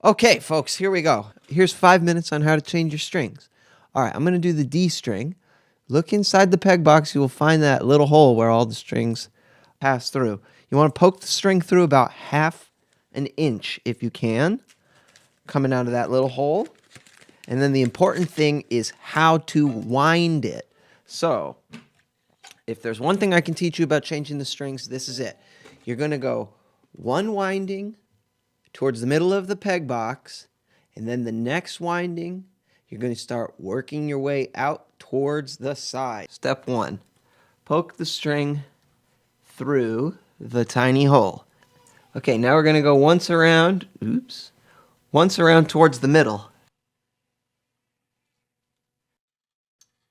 Okay, folks, here we go. Here's 5 minutes on how to change your strings. All right, I'm going to do the D string. Look inside the peg box. You will find that little hole where all the strings pass through. You want to poke the string through about ½ an inch if you can, coming out of that little hole. And then the important thing is how to wind it. So, if there's one thing I can teach you about changing the strings, this is it. You're going to go one winding towards the middle of the peg box, and then the next winding, you're going to start working your way out towards the side. Step 1, poke the string through the tiny hole. Okay, now we're going to go once around towards the middle.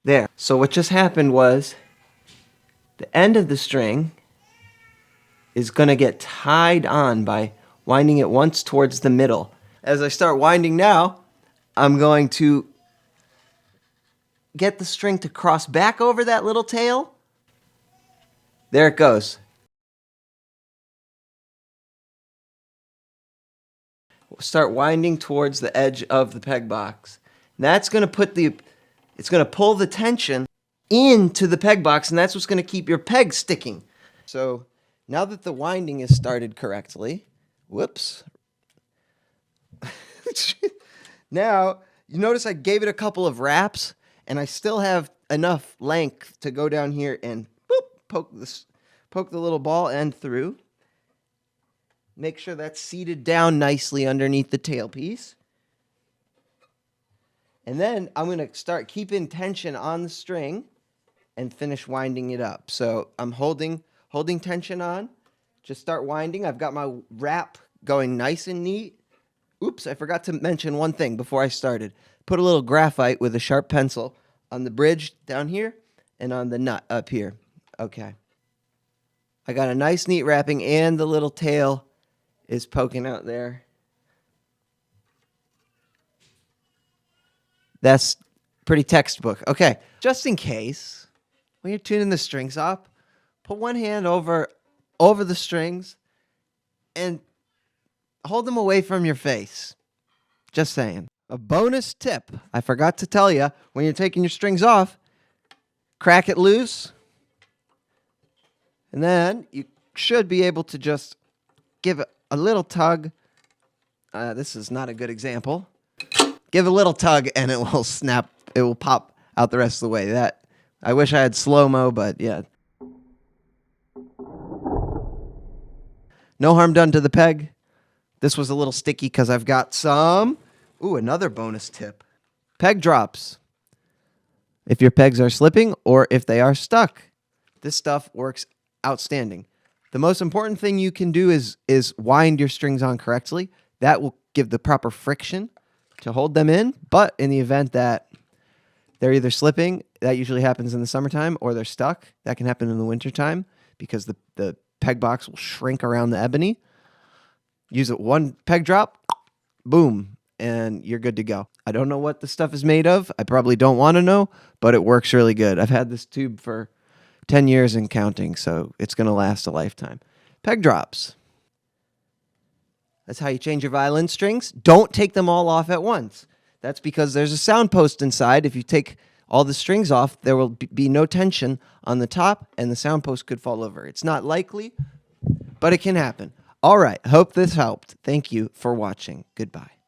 There. So what just happened was the end of the string is going to get tied on by winding it once towards the middle. As I start winding now, I'm going to get the string to cross back over that little tail. There it goes. Start winding towards the edge of the peg box. That's going to it's going to pull the tension into the peg box, and that's what's going to keep your peg sticking. So now that the winding is started correctly, whoops. Now, you notice I gave it a couple of wraps, and I still have enough length to go down here and boop, poke the little ball end through. Make sure that's seated down nicely underneath the tailpiece. And then I'm going to start keeping tension on the string and finish winding it up. So I'm holding tension on. Just start winding. I've got my wrap going nice and neat. Oops, I forgot to mention one thing before I started. Put a little graphite with a sharp pencil on the bridge down here and on the nut up here. Okay. I got a nice neat wrapping, and the little tail is poking out there. That's pretty textbook. Okay, just in case, when you're tuning the strings up, put one hand over the strings and hold them away from your face. Just saying. A bonus tip, I forgot to tell you, when you're taking your strings off, crack it loose, and then you should be able to just give it a little tug. This is not a good example. Give a little tug and it will snap. It will pop out the rest of the way. I wish I had slow-mo, but yeah. No harm done to the peg. This was a little sticky because I've got some... Ooh, another bonus tip. Peg drops. If your pegs are slipping or if they are stuck, this stuff works outstanding. The most important thing you can do is wind your strings on correctly. That will give the proper friction to hold them in. But in the event that they're either slipping, that usually happens in the summertime, or they're stuck, that can happen in the wintertime because the peg box will shrink around the ebony. Use it one peg drop, boom, and you're good to go. I don't know what the stuff is made of. I probably don't want to know, but it works really good. I've had this tube for 10 years and counting, so it's going to last a lifetime. Peg drops. That's how you change your violin strings. Don't take them all off at once. That's because there's a sound post inside. If you take all the strings off, there will be no tension on the top, and the sound post could fall over. It's not likely, but it can happen. All right, hope this helped. Thank you for watching. Goodbye.